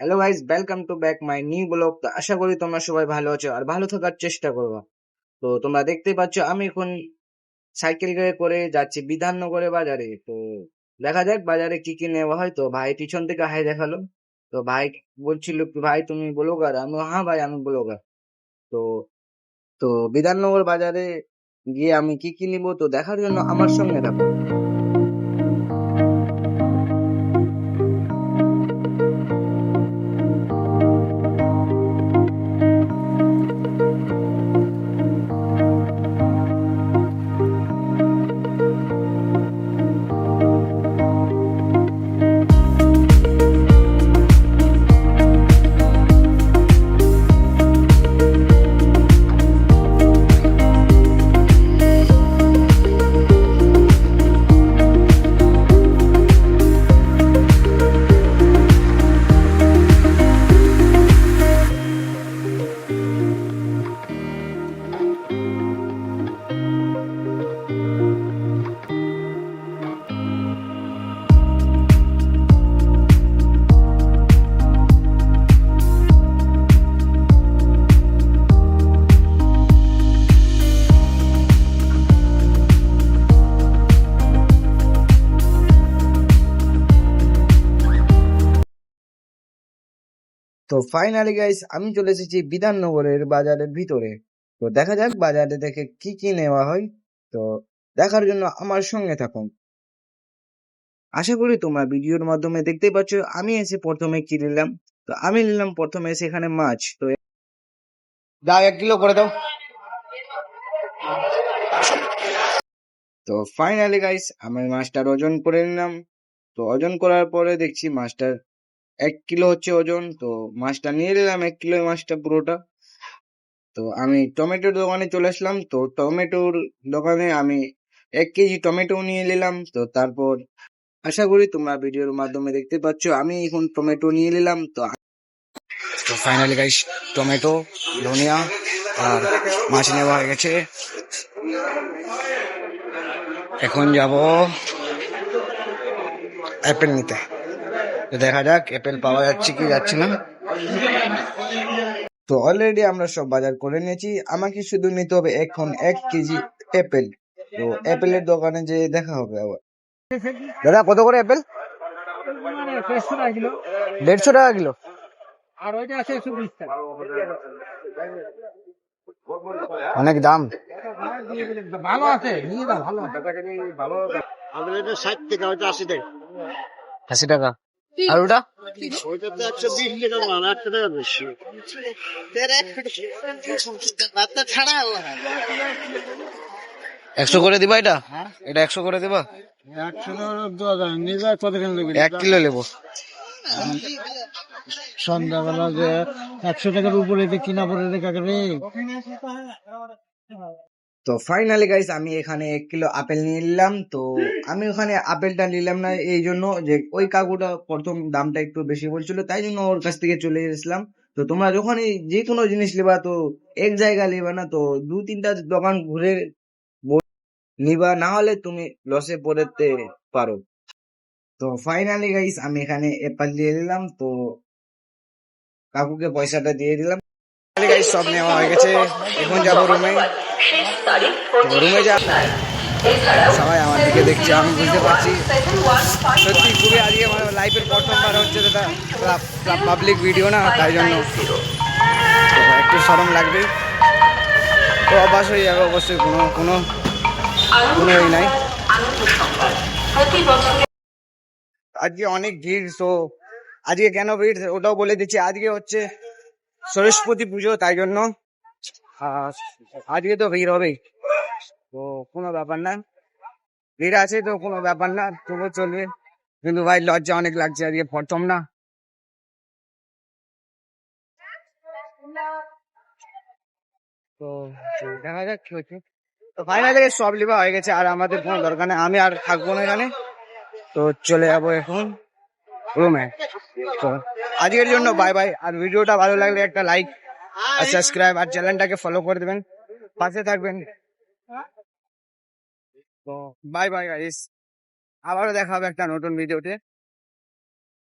Hello guys, welcome to back my new blog. তো আশা করি তোমরা সবাই ভালো আছো আর ভালো থাকার চেষ্টা করবা। তো তোমরা দেখতেই পাচ্ছ আমি এখন সাইকেল করে যাচ্ছি বিধাননগরে বাজারে। তো দেখা যাক বাজারে কি কি নেওয়া হয়। তো ভাই পিছন থেকে হাই দেখালো। তো ভাই বলছিল কি, ভাই তুমি ব্লগার? আমি হ্যাঁ ভাই, আমি ব্লগার। তো তো বিধাননগর বাজারে গিয়ে আমি কি কি নিবো তো দেখার জন্য আমার সঙ্গে থাকো। তো ফাইনালি গাইস আমি চলে এসেছি বিধাননগরের বাজারের ভিতরে। তো দেখা যাক বাজারে থেকে কি কি নেওয়া হয়। তো দেখার জন্য আমার সঙ্গে থাকুন। আশা করি তোমরা ভিডিওর মাধ্যমে দেখতে পাচ্ছ আমি এসে প্রথমে কি নিলাম। তো আমি নিলাম প্রথমে এসে এখানে মাছ। তো দাও 1 কিলো করে দাও। তো ফাইনালি গাইস আমি মাছটার ওজন করে নিলাম। তো ওজন করার পরে দেখছি মাছটার 1 কিলো হচ্ছে ওজন। তো মাছটা নিয়ে নিলাম 1 কিলো মাছটা পুরোটা। তো আমি টমেটোর দোকানে চলে আসলাম। তো টমেটোর দোকানে আমি 1 কেজি টমেটো নিয়ে নিলাম। তো তারপর আশা করি তোমরা ভিডিওর মাধ্যমে দেখতে পাচ্ছ আমি এখন টমেটো নিয়ে নিলাম। তো ফাইনালি গাইস টমেটো, ধনিয়া আর মাছ নেওয়া হয়ে গেছে। এখন যাব অ্যাপেল নিতে। তো দেখা যাক অ্যাপেল পাওয়া যাচ্ছে কি যাচ্ছে না। তো অলরেডি আমরা সব বাজার করে নিয়েছি, আমাকে শুধু নিতে হবে এখন 1 কেজি অ্যাপেল। তো অ্যাপেলের দোকানে যে দেখা হবে আবার। দাদা কত করে অ্যাপেল? 150 টাকা কিলো। আর ওইটা আছে 120 টাকা। অনেক দাম। ভালো আছে, নিয়ে দাও। ভালো ভালো। আমাদের এটা 60 টাকা, ওইটা 80 টাকা। 80 টাকা। আর ওটা? ওইটাতে 120 টাকা মাল, 1 টাকা বেশি। তেরা 100 ছাড়া 100 করে দিবা এটা? এটা 100 করে দিবা? 100 দেওয়া যায়। নিজে কত কিলো নেবে? 1 কিলো নেবো। সন্ধ্যাবেলা যে 100 টাকার উপরে কিনা পড়ে কাকে। তো ফাইনালি গাইস আমি এখানে 1 কিলো আপেল নিয়ে নিলাম। তো আমি ওখানে আপেলটা নিলাম না এই জন্য যে ওই কাকুটা প্রথম দামটা একটু বেশি বলছিল, তাই জন্য ওর কাছ থেকে চলে এসেছিলাম। তো তোমরা যখনই যে কোনো জিনিস নেবা তো এক জায়গায় নেবা না, তো 2-3টা দোকান ঘুরে নিবা, না হলে তুমি লসে পড়তে পারো। তো ফাইনালি গাইস আমি এখানে অ্যাপেল দিয়ে দিলাম। তো কাকুকে পয়সাটা দিয়ে দিলাম। গাইস সব নেওয়া হয়ে গেছে, এখন যাবো রুমে। রুমে যা সবাই আমার দিকে দেখছে, আমি বুঝতে পারছি সত্যি খুবই আজকে আমার লাইফের প্রথমবার হচ্ছে যেটা পাবলিক ভিডিও না, তাই জন্য একটু শরম লাগবে। তো অভ্যাস হয়ে যাবে অবশ্যই, কোনো কোনো কোনো এই নাই। আজকে অনেক ভিড়। তো আজকে কেন ভিড় ওটাও বলে দিচ্ছি। আজকে হচ্ছে সরস্বতী পুজো, তাই জন্য আজকে তো ভিড় হবেই। তো কোনো ব্যাপার না, ভিড় আছে তো কোনো ব্যাপার না, তবু চলবে। কিন্তু ভাই লজ্জা অনেক লাগছে, আজকে প্রথম না। তো দেখা যাক কি হচ্ছে। তো ফাইনালি সব লিবা হয়ে গেছে, আর আমাদের কোনো দরকার নেই, আমি আর থাকবো না এখানে। তো চলে যাবো এখন রুমে। তো আজকের জন্য বাই বাই। আর ভিডিওটা ভালো লাগলে একটা লাইক আর সাবস্ক্রাইব আর চ্যানেলটাকে ফলো করে দেবেন, পাশে থাকবেন। তো বাই বাই গাইস, আবারও দেখা হবে একটা নতুন ভিডিওতে।